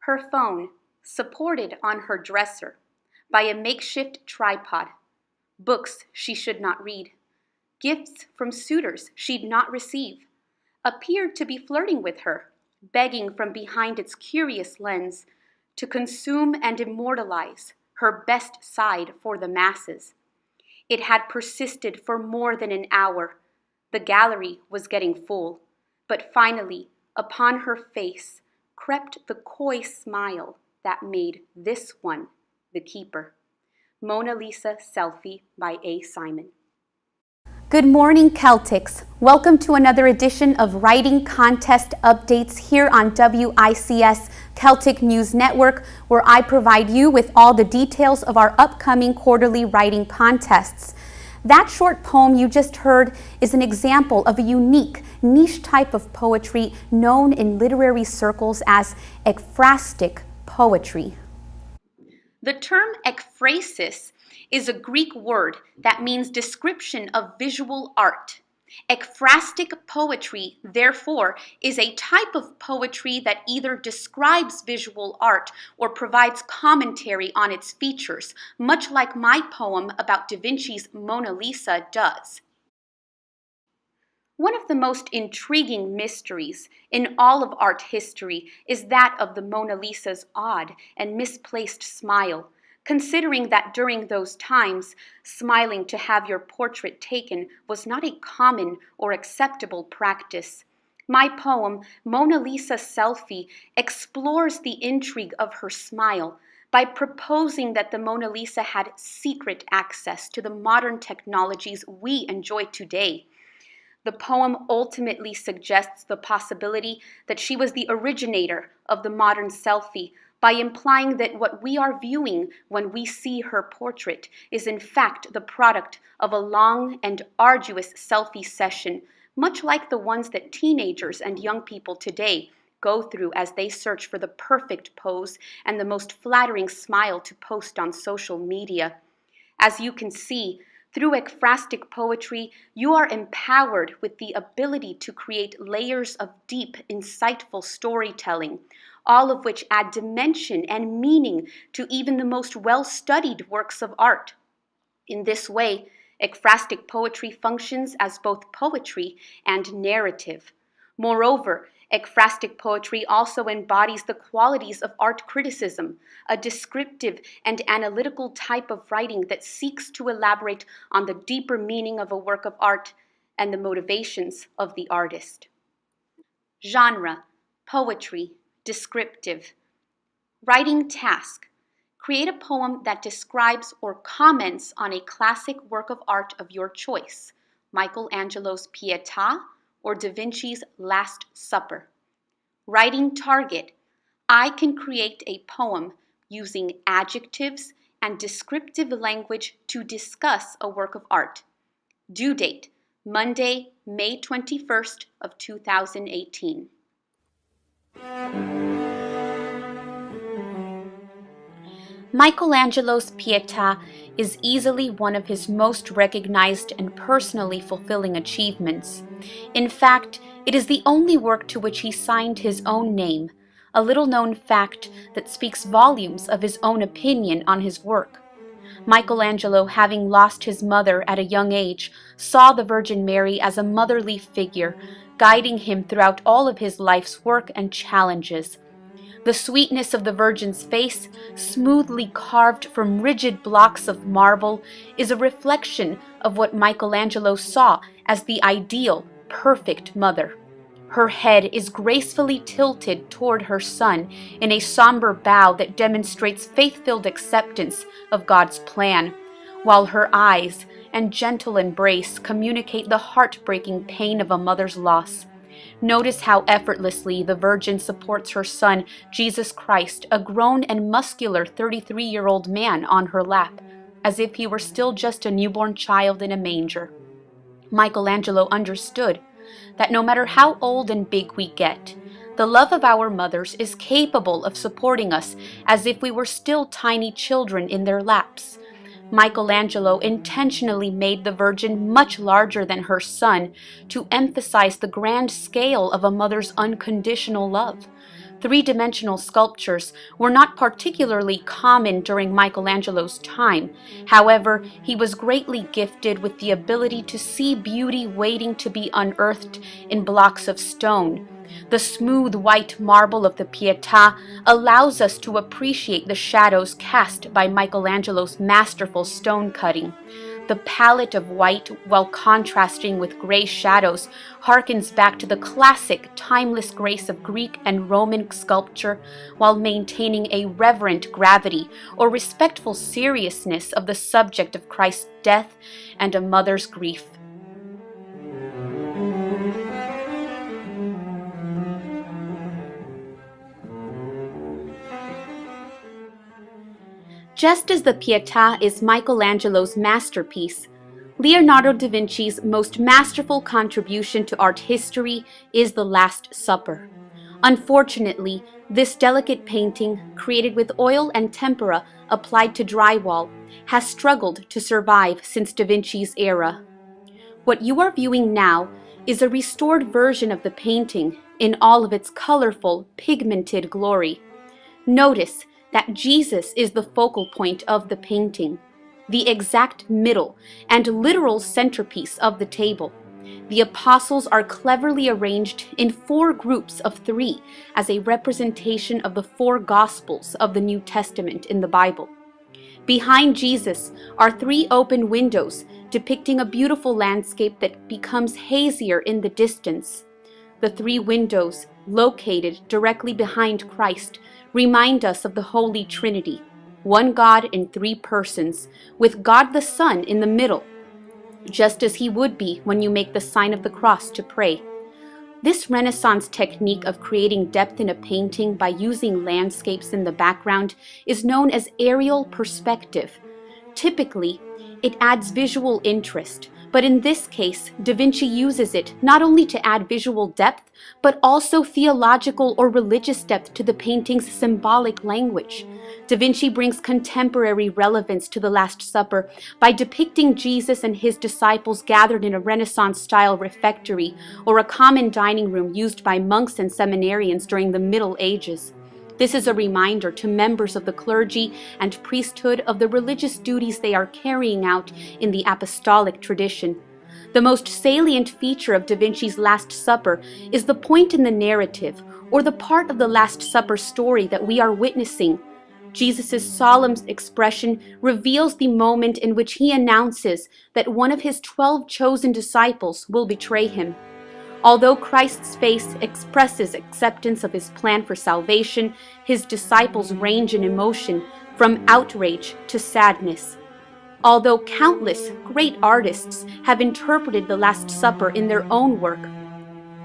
Her phone, supported on her dresser by a makeshift tripod, books she should not read, gifts from suitors she'd not receive, appeared to be flirting with her, begging from behind its curious lens to consume and immortalize her best side for the masses. It had persisted for more than an hour. The gallery was getting full, but finally, upon her face, crept the coy smile that made this one the keeper. Mona Lisa Selfie by A. Simon. Good morning, Celtics. Welcome to another edition of Writing Contest Updates here on WICS Celtic News Network, where I provide you with all the details of our upcoming quarterly writing contests. That short poem you just heard is an example of a unique, niche type of poetry known in literary circles as ekphrastic poetry. The term ekphrasis is a Greek word that means description of visual art. Ekphrastic poetry, therefore, is a type of poetry that either describes visual art or provides commentary on its features, much like my poem about Da Vinci's Mona Lisa does. One of the most intriguing mysteries in all of art history is that of the Mona Lisa's odd and misplaced smile, considering that during those times, smiling to have your portrait taken was not a common or acceptable practice. My poem, Mona Lisa Selfie, explores the intrigue of her smile by proposing that the Mona Lisa had secret access to the modern technologies we enjoy today. The poem ultimately suggests the possibility that she was the originator of the modern selfie by implying that what we are viewing when we see her portrait is in fact the product of a long and arduous selfie session, much like the ones that teenagers and young people today go through as they search for the perfect pose and the most flattering smile to post on social media. As you can see, through ekphrastic poetry, you are empowered with the ability to create layers of deep, insightful storytelling, all of which add dimension and meaning to even the most well-studied works of art. In this way, ekphrastic poetry functions as both poetry and narrative. Moreover, ekphrastic poetry also embodies the qualities of art criticism, a descriptive and analytical type of writing that seeks to elaborate on the deeper meaning of a work of art and the motivations of the artist. Genre: poetry, descriptive. Writing task: create a poem that describes or comments on a classic work of art of your choice, Michelangelo's Pietà or Da Vinci's Last Supper. Writing target: I can create a poem using adjectives and descriptive language to discuss a work of art. Due date: Monday, May 21st of 2018. Michelangelo's Pietà is easily one of his most recognized and personally fulfilling achievements. In fact, it is the only work to which he signed his own name, a little-known fact that speaks volumes of his own opinion on his work. Michelangelo, having lost his mother at a young age, saw the Virgin Mary as a motherly figure, guiding him throughout all of his life's work and challenges. The sweetness of the Virgin's face, smoothly carved from rigid blocks of marble, is a reflection of what Michelangelo saw as the ideal, perfect mother. Her head is gracefully tilted toward her son in a somber bow that demonstrates faith-filled acceptance of God's plan, while her eyes and gentle embrace communicate the heartbreaking pain of a mother's loss. Notice how effortlessly the Virgin supports her son, Jesus Christ, a grown and muscular 33-year-old man, on her lap, as if he were still just a newborn child in a manger. Michelangelo understood that no matter how old and big we get, the love of our mothers is capable of supporting us as if we were still tiny children in their laps. Michelangelo intentionally made the Virgin much larger than her son to emphasize the grand scale of a mother's unconditional love. Three-dimensional sculptures were not particularly common during Michelangelo's time. However, he was greatly gifted with the ability to see beauty waiting to be unearthed in blocks of stone. The smooth white marble of the Pietà allows us to appreciate the shadows cast by Michelangelo's masterful stone cutting. The palette of white, while contrasting with gray shadows, harkens back to the classic, timeless grace of Greek and Roman sculpture, while maintaining a reverent gravity or respectful seriousness of the subject of Christ's death and a mother's grief. Just as the Pietà is Michelangelo's masterpiece, Leonardo da Vinci's most masterful contribution to art history is The Last Supper. Unfortunately, this delicate painting, created with oil and tempera applied to drywall, has struggled to survive since da Vinci's era. What you are viewing now is a restored version of the painting in all of its colorful, pigmented glory. Notice that Jesus is the focal point of the painting, the exact middle and literal centerpiece of the table. The apostles are cleverly arranged in 4 groups of 3 as a representation of the 4 Gospels of the New Testament in the Bible. Behind Jesus are 3 open windows depicting a beautiful landscape that becomes hazier in the distance. The 3 windows, located directly behind Christ, remind us of the Holy Trinity, one God in 3 persons, with God the Son in the middle, just as he would be when you make the sign of the cross to pray. This Renaissance technique of creating depth in a painting by using landscapes in the background is known as aerial perspective. Typically, it adds visual interest, but in this case, Da Vinci uses it not only to add visual depth, but also theological or religious depth to the painting's symbolic language. Da Vinci brings contemporary relevance to the Last Supper by depicting Jesus and his disciples gathered in a Renaissance-style refectory or a common dining room used by monks and seminarians during the Middle Ages. This is a reminder to members of the clergy and priesthood of the religious duties they are carrying out in the apostolic tradition. The most salient feature of Da Vinci's Last Supper is the point in the narrative, or the part of the Last Supper story that we are witnessing. Jesus' solemn expression reveals the moment in which he announces that one of his 12 chosen disciples will betray him. Although Christ's face expresses acceptance of his plan for salvation, his disciples range in emotion from outrage to sadness. Although countless great artists have interpreted the Last Supper in their own work,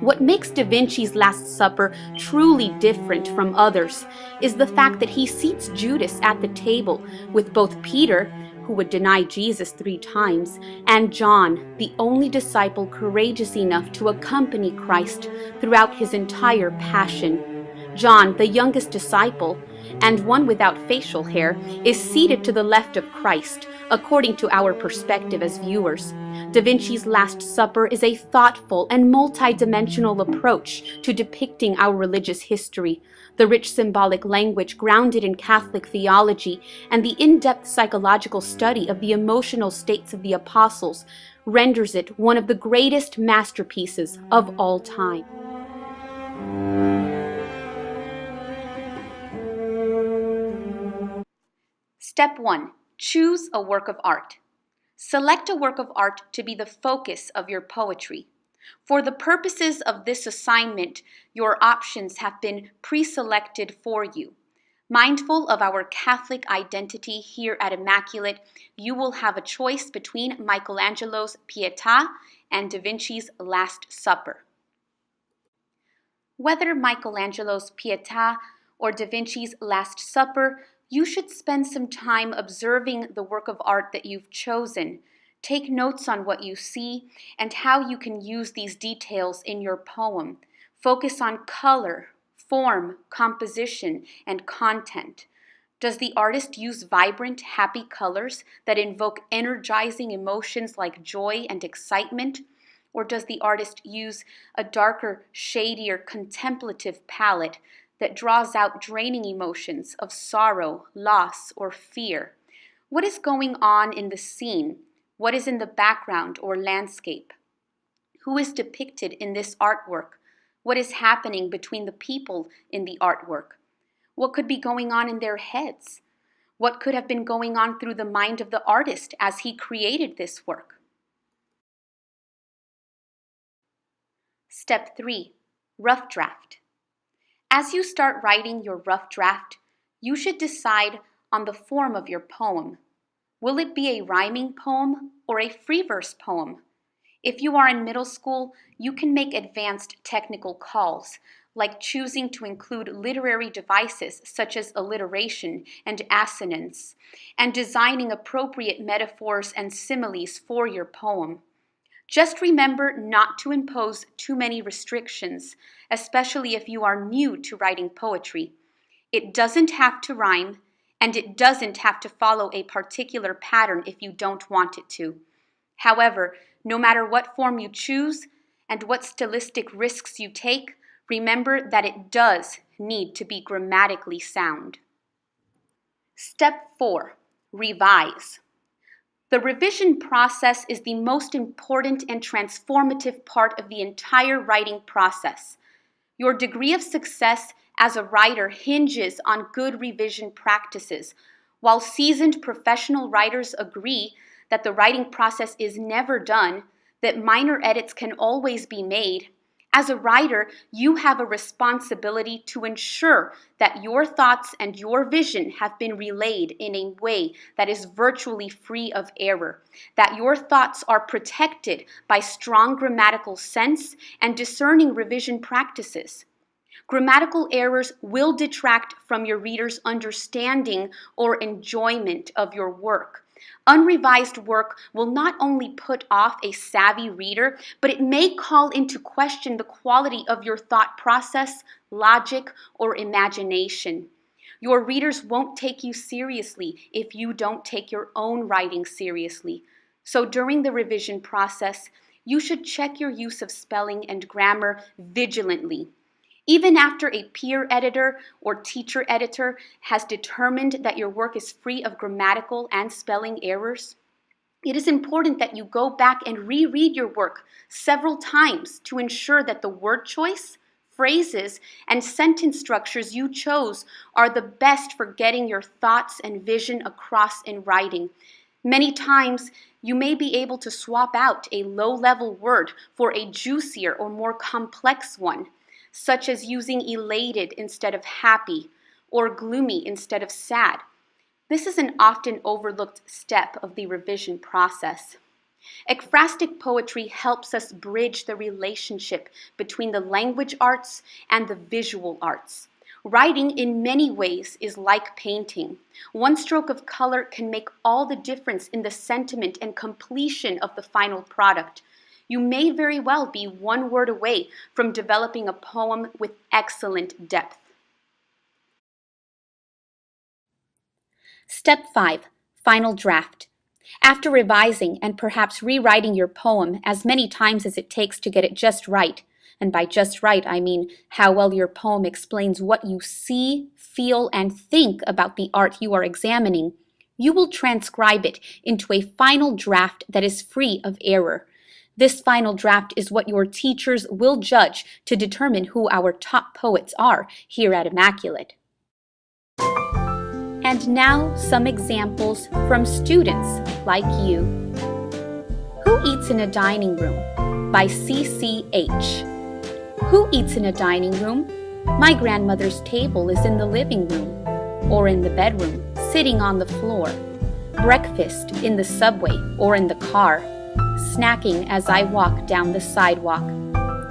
what makes Da Vinci's Last Supper truly different from others is the fact that he seats Judas at the table with both Peter, who would deny Jesus 3 times, and John, the only disciple courageous enough to accompany Christ throughout his entire passion. John, the youngest disciple, and one without facial hair, is seated to the left of Christ, according to our perspective as viewers. Da Vinci's Last Supper is a thoughtful and multidimensional approach to depicting our religious history. The rich symbolic language grounded in Catholic theology and the in-depth psychological study of the emotional states of the apostles renders it one of the greatest masterpieces of all time. Step 1. Choose a work of art. Select a work of art to be the focus of your poetry. For the purposes of this assignment, your options have been pre-selected for you. Mindful of our Catholic identity here at Immaculate, you will have a choice between Michelangelo's Pietà and Da Vinci's Last Supper. Whether Michelangelo's Pietà or Da Vinci's Last Supper, you should spend some time observing the work of art that you've chosen. Take notes on what you see and how you can use these details in your poem. Focus on color, form, composition, and content. Does the artist use vibrant, happy colors that invoke energizing emotions like joy and excitement? Or does the artist use a darker, shadier, contemplative palette that draws out draining emotions of sorrow, loss, or fear? What is going on in the scene? What is in the background or landscape? Who is depicted in this artwork? What is happening between the people in the artwork? What could be going on in their heads? What could have been going on through the mind of the artist as he created this work? Step 3. Rough draft. As you start writing your rough draft, you should decide on the form of your poem. Will it be a rhyming poem or a free verse poem? If you are in middle school, you can make advanced technical calls, like choosing to include literary devices such as alliteration and assonance, and designing appropriate metaphors and similes for your poem. Just remember not to impose too many restrictions, especially if you are new to writing poetry. It doesn't have to rhyme, and it doesn't have to follow a particular pattern if you don't want it to. However, no matter what form you choose and what stylistic risks you take, remember that it does need to be grammatically sound. Step 4. Revise. The revision process is the most important and transformative part of the entire writing process. Your degree of success as a writer hinges on good revision practices. While seasoned professional writers agree that the writing process is never done, that minor edits can always be made, as a writer, you have a responsibility to ensure that your thoughts and your vision have been relayed in a way that is virtually free of error, that your thoughts are protected by strong grammatical sense and discerning revision practices. Grammatical errors will detract from your reader's understanding or enjoyment of your work. Unrevised work will not only put off a savvy reader, but it may call into question the quality of your thought process, logic, or imagination. Your readers won't take you seriously if you don't take your own writing seriously. So during the revision process, you should check your use of spelling and grammar vigilantly. Even after a peer editor or teacher editor has determined that your work is free of grammatical and spelling errors, it is important that you go back and reread your work several times to ensure that the word choice, phrases, and sentence structures you chose are the best for getting your thoughts and vision across in writing. Many times, you may be able to swap out a low-level word for a juicier or more complex one, such as using elated instead of happy, or gloomy instead of sad. This is an often overlooked step of the revision process. Ekphrastic poetry helps us bridge the relationship between the language arts and the visual arts. Writing in many ways is like painting. One stroke of color can make all the difference in the sentiment and completion of the final product. You may very well be one word away from developing a poem with excellent depth. Step 5. Final draft. After revising and perhaps rewriting your poem as many times as it takes to get it just right, and by just right I mean how well your poem explains what you see, feel, and think about the art you are examining, you will transcribe it into a final draft that is free of error. This final draft is what your teachers will judge to determine who our top poets are here at Immaculate. And now some examples from students like you. Who Eats in a Dining Room? By CCH. Who eats in a dining room? My grandmother's table is in the living room, or in the bedroom, sitting on the floor. Breakfast in the subway or in the car. Snacking as I walk down the sidewalk.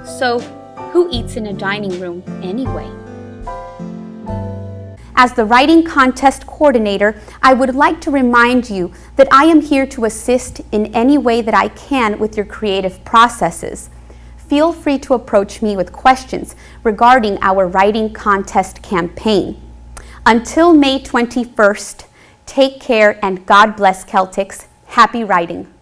So, who eats in a dining room anyway? As the writing contest coordinator, I would like to remind you that I am here to assist in any way that I can with your creative processes. Feel free to approach me with questions regarding our writing contest campaign. Until May 21st, take care and God bless Celtics. Happy writing.